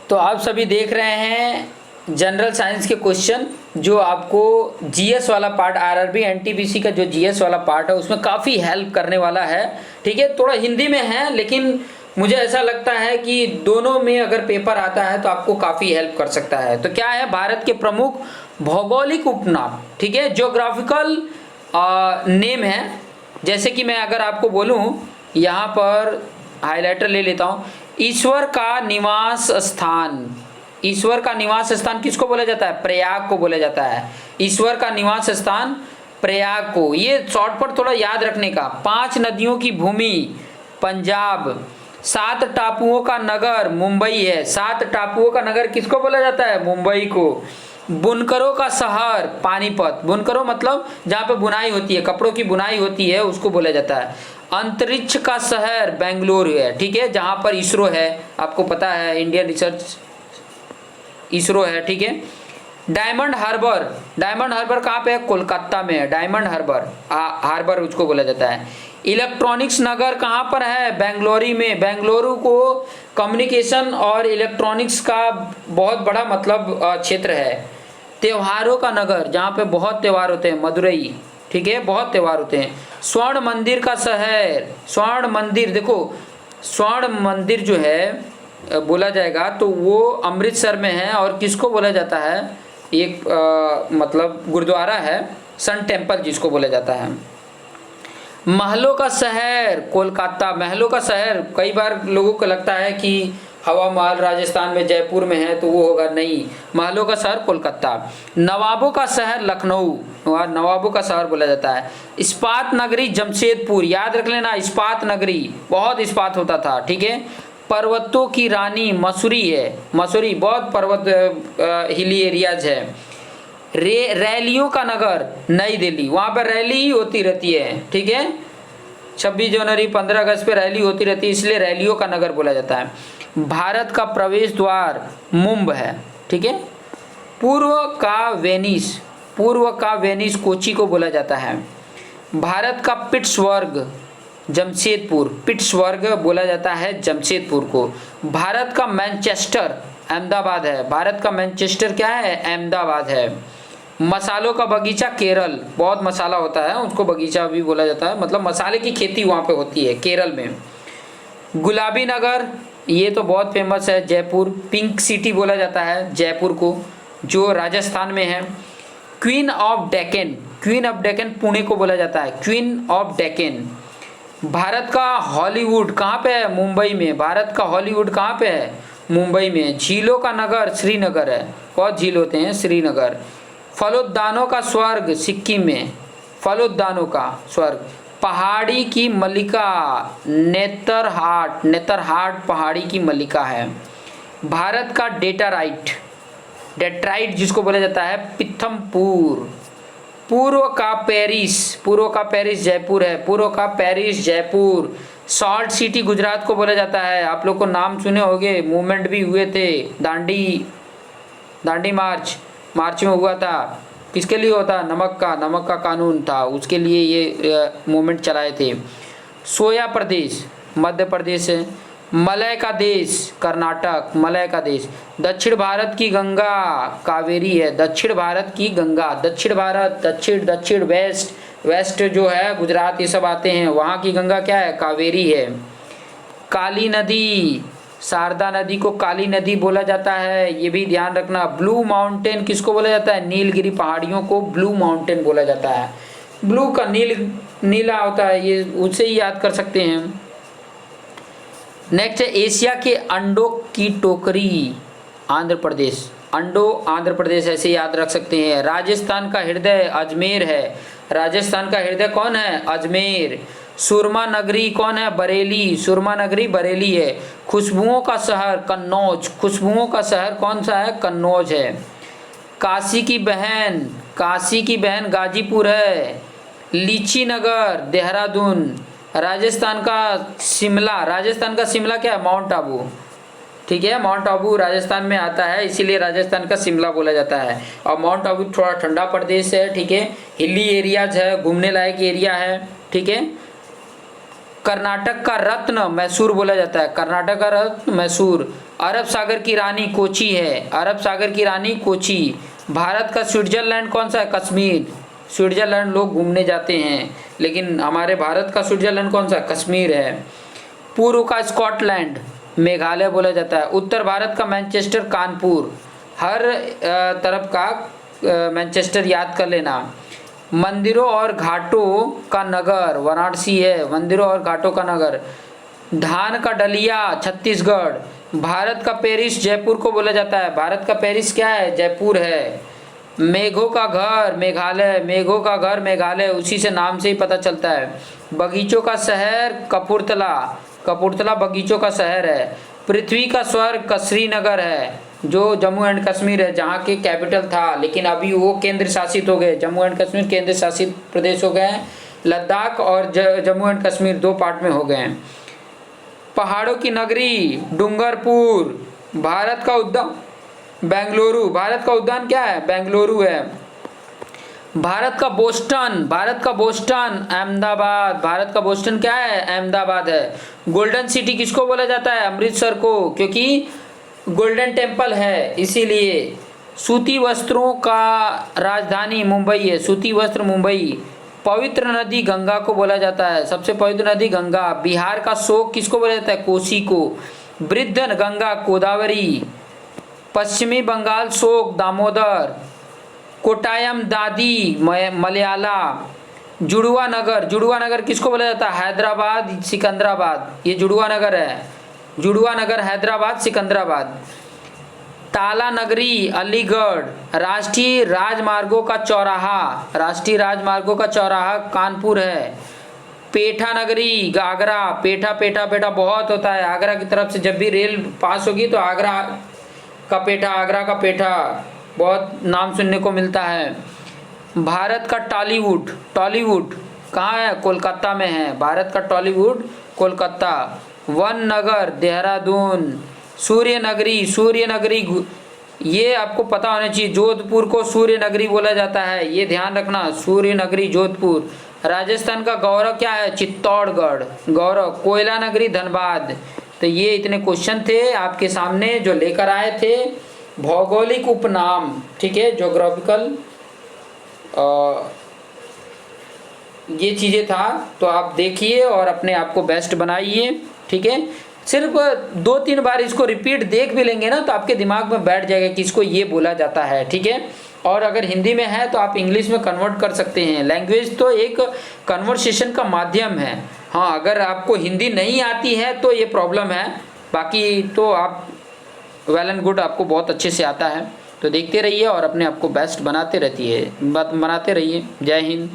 तो आप सभी देख रहे हैं जनरल साइंस के क्वेश्चन, जो आपको जीएस वाला पार्ट, आरआरबी एनटीपीसी का जो जीएस वाला पार्ट है उसमें काफ़ी हेल्प करने वाला है। ठीक है, थोड़ा हिंदी में है लेकिन मुझे ऐसा लगता है कि दोनों में अगर पेपर आता है तो आपको काफ़ी हेल्प कर सकता है। तो क्या है, भारत के प्रमुख भौगोलिक उपनाम, ठीक है, ज्योग्राफिकल नेम है। जैसे कि मैं अगर आपको बोलूं, यहाँ पर हाइलाइटर ले लेता हूँ, ईश्वर का निवास स्थान। ईश्वर का निवास स्थान किसको बोला जाता है? प्रयाग को बोला जाता है। ईश्वर का निवास स्थान प्रयाग को, ये शॉर्ट पर थोड़ा याद रखने का। 5 नदियों की भूमि पंजाब, 7 टापुओं का नगर मुंबई है। 7 टापुओं का नगर किसको बोला जाता है? मुंबई को। बुनकरों का शहर पानीपत, बुनकरों मतलब जहाँ पे बुनाई होती है, कपड़ों की बुनाई होती है, उसको बोला जाता है। अंतरिक्ष का शहर बेंगलुरु है, ठीक है, जहाँ पर इसरो है, आपको पता है, इंडियन रिसर्च इसरो है, ठीक है। डायमंड हार्बर, डायमंड हार्बर कहाँ पे है? कोलकाता में है डायमंड हार्बर, हार्बर उसको बोला जाता है। इलेक्ट्रॉनिक्स नगर कहाँ पर है? बेंगलुरु में। बेंगलुरु को कम्युनिकेशन और इलेक्ट्रॉनिक्स का बहुत बड़ा मतलब क्षेत्र है। त्योहारों का नगर, जहाँ पे बहुत त्यौहार होते हैं, मदुरई, ठीक है, बहुत त्यौहार होते हैं। स्वर्ण मंदिर का शहर, स्वर्ण मंदिर, देखो स्वर्ण मंदिर जो है बोला जाएगा तो वो अमृतसर में है। और किसको बोला जाता है? एक मतलब गुरुद्वारा है, सन टेम्पल जिसको बोला जाता है। महलों का शहर कोलकाता, महलों का शहर, कई बार लोगों को लगता है कि हवा महल राजस्थान में जयपुर में है तो वो होगा, नहीं, महलों का शहर कोलकाता। नवाबों का शहर लखनऊ, नवाबों का शहर बोला जाता है। इस्पात नगरी जमशेदपुर, याद रख लेना, इस्पात नगरी, बहुत इस्पात होता था, ठीक है। पर्वतों की रानी मसूरी है, मसूरी बहुत पर्वत हिली एरियाज है। रैलियों का नगर नई दिल्ली, वहाँ पर रैली ही होती रहती है, ठीक है, 26 जनवरी 15 अगस्त पे रैली होती रहती है, इसलिए रैलियों का नगर बोला जाता है। भारत का प्रवेश द्वार मुंब है, ठीक है। पूर्व का वेनिस, पूर्व का वेनिस कोची को बोला जाता है। भारत का पिट्सबर्ग जमशेदपुर, पिट्सबर्ग बोला जाता है जमशेदपुर को। भारत का मैनचेस्टर अहमदाबाद है, भारत का मैनचेस्टर क्या है? अहमदाबाद है। मसालों का बगीचा केरल, बहुत मसाला होता है, उसको बगीचा भी बोला जाता है, मतलब मसाले की खेती वहाँ पे होती है केरल में। गुलाबी नगर, ये तो बहुत फेमस है, जयपुर, पिंक सिटी बोला जाता है जयपुर को, जो राजस्थान में है। Queen of Deccan, queen of Deccan Pune को बोला जाता है, क्वीन ऑफ डेक्कन। भारत का हॉलीवुड कहाँ पे है? मुंबई में। भारत का हॉलीवुड कहाँ पे है? मुंबई में। झीलों का नगर श्रीनगर है, बहुत झील होते हैं, श्रीनगर। फलोद्यानों का स्वर्ग सिक्किम में, फलोद्यानों का स्वर्ग। पहाड़ी की मल्लिका नेतरहाट, नेतरहाट पहाड़ी की मल्लिका है। भारत का डेटाराइट, डेट्राइट जिसको बोला जाता है पिथमपुर। पूर्व का पेरिस, पूर्व का पेरिस जयपुर है, पूर्व का Paris Jaipur. Salt city Gujarat को बोला जाता है। आप लोग को नाम सुने होंगे, मूवमेंट भी हुए थे, दांडी मार्च में हुआ था, किसके लिए होता? नमक का कानून था, उसके लिए ये मूवमेंट चलाए थे। सोया प्रदेश मध्य प्रदेश है। मलय का देश कर्नाटक, मलय का देश। दक्षिण भारत की गंगा कावेरी है, दक्षिण भारत की गंगा, दक्षिण भारत, दक्षिण वेस्ट जो है गुजरात ये सब आते हैं, वहाँ की गंगा क्या है? कावेरी है। काली नदी, शारदा नदी को काली नदी बोला जाता है, ये भी ध्यान रखना। ब्लू माउंटेन किसको बोला जाता है? नीलगिरी पहाड़ियों को ब्लू माउंटेन बोला जाता है। ब्लू का नीला होता है, ये उससे ही याद कर सकते हैं। नेक्स्ट है एशिया के अंडों की टोकरी, आंध्र प्रदेश, अंडो आंध्र प्रदेश ऐसे याद रख सकते हैं। राजस्थान का हृदय अजमेर है, राजस्थान का हृदय कौन है? अजमेर। सुरमा नगरी कौन है? बरेली, सुरमा नगरी बरेली है। खुशबुओं का शहर कन्नौज, खुशबुओं का शहर कौन सा है? कन्नौज है। काशी की बहन गाजीपुर है। लीची नगर देहरादून। राजस्थान का शिमला क्या है? माउंट आबू, ठीक है, माउंट आबू राजस्थान में आता है, इसीलिए राजस्थान का शिमला बोला जाता है। और माउंट आबू थोड़ा ठंडा प्रदेश है, ठीक है, हिली एरियाज है, घूमने लायक एरिया है, ठीक है। कर्नाटक का रत्न मैसूर बोला जाता है, कर्नाटक का रत्न मैसूर। अरब सागर की रानी कोची है, अरब सागर की रानी कोची। भारत का स्विट्जरलैंड कौन सा है? कश्मीर। स्विट्जरलैंड लोग घूमने जाते हैं, लेकिन हमारे भारत का स्विट्जरलैंड कौन सा? कश्मीर है। पूर्व का स्कॉटलैंड मेघालय बोला जाता है। उत्तर भारत का मैनचेस्टर कानपुर। हर तरफ का मैनचेस्टर याद कर लेना। मंदिरों और घाटों का नगर वाराणसी है, मंदिरों और घाटों का नगर। धान का डलिया छत्तीसगढ़। भारत का पेरिस जयपुर को बोला जाता है, भारत का पेरिस क्या है? जयपुर है। मेघों का घर मेघालय, मेघों का घर मेघालय, उसी से नाम से ही पता चलता है। बगीचों का शहर कपूरथला, कपूरथला बगीचों का शहर है। पृथ्वी का स्वर्ग श्रीनगर है, जो जम्मू एंड कश्मीर है, जहाँ के कैपिटल था, लेकिन अभी वो केंद्र शासित हो गए। जम्मू एंड कश्मीर केंद्र शासित प्रदेश हो गए हैं। लद्दाख और जम्मू एंड कश्मीर 2 पार्ट में हो गए हैं। पहाड़ों की नगरी डूंगरपुर। भारत का उद्यान बेंगलुरु, भारत का उद्यान क्या है? बेंगलुरु है। भारत का बोस्टन, भारत का बोस्टन अहमदाबाद, भारत का बोस्टन क्या है? अहमदाबाद है। गोल्डन सिटी किसको बोला जाता है? अमृतसर को, क्योंकि गोल्डन टेम्पल है इसीलिए। सूती वस्त्रों का राजधानी मुंबई है, सूती वस्त्र मुंबई। पवित्र नदी गंगा को बोला जाता है, सबसे पवित्र नदी गंगा। बिहार का शोक किसको बोला जाता है? कोसी को। वृद्ध गंगा गोदावरी। पश्चिमी बंगाल शोक दामोदर। कोटायम दादी मलयाला। जुड़वा नगर, जुड़वा नगर किसको बोला जाता है? हैदराबाद सिकंदराबाद, ये जुड़वा नगर है। जुड़वा नगर हैदराबाद सिकंदराबाद। ताला नगरी अलीगढ़। राष्ट्रीय राजमार्गों का चौराहा, राष्ट्रीय राजमार्गों का चौराहा कानपुर है। पेठा नगरी आगरा, पेठा पेठा पेठा बहुत होता है आगरा की तरफ से, जब भी रेल पास होगी तो आगरा का पेठा, आगरा का पेठा बहुत नाम सुनने को मिलता है। भारत का टॉलीवुड, टॉलीवुड कहाँ है? कोलकाता में है, भारत का टॉलीवुड कोलकाता। वन नगर देहरादून। सूर्य नगरी, सूर्य नगरी ये आपको पता होना चाहिए, जोधपुर को सूर्य नगरी बोला जाता है, ये ध्यान रखना, सूर्य नगरी जोधपुर। राजस्थान का गौरव क्या है? चित्तौड़गढ़ गौरव। कोयला नगरी धनबाद। तो ये इतने क्वेश्चन थे आपके सामने जो लेकर आए थे, भौगोलिक उपनाम, ठीक है, ज्योग्राफिकल ये चीज़ें था। तो आप देखिए और अपने आप को बेस्ट बनाइए, ठीक है। सिर्फ 2-3 बार इसको रिपीट देख भी लेंगे ना तो आपके दिमाग में बैठ जाएगा कि इसको ये बोला जाता है, ठीक है। और अगर हिंदी में है तो आप इंग्लिश में कन्वर्ट कर सकते हैं। लैंग्वेज तो एक कन्वर्सेशन का माध्यम है। हाँ, अगर आपको हिंदी नहीं आती है तो ये प्रॉब्लम है, बाकी तो आप वेल एंड गुड, आपको बहुत अच्छे से आता है। तो देखते रहिए और अपने आप को बेस्ट बनाते रहिए। जय हिंद।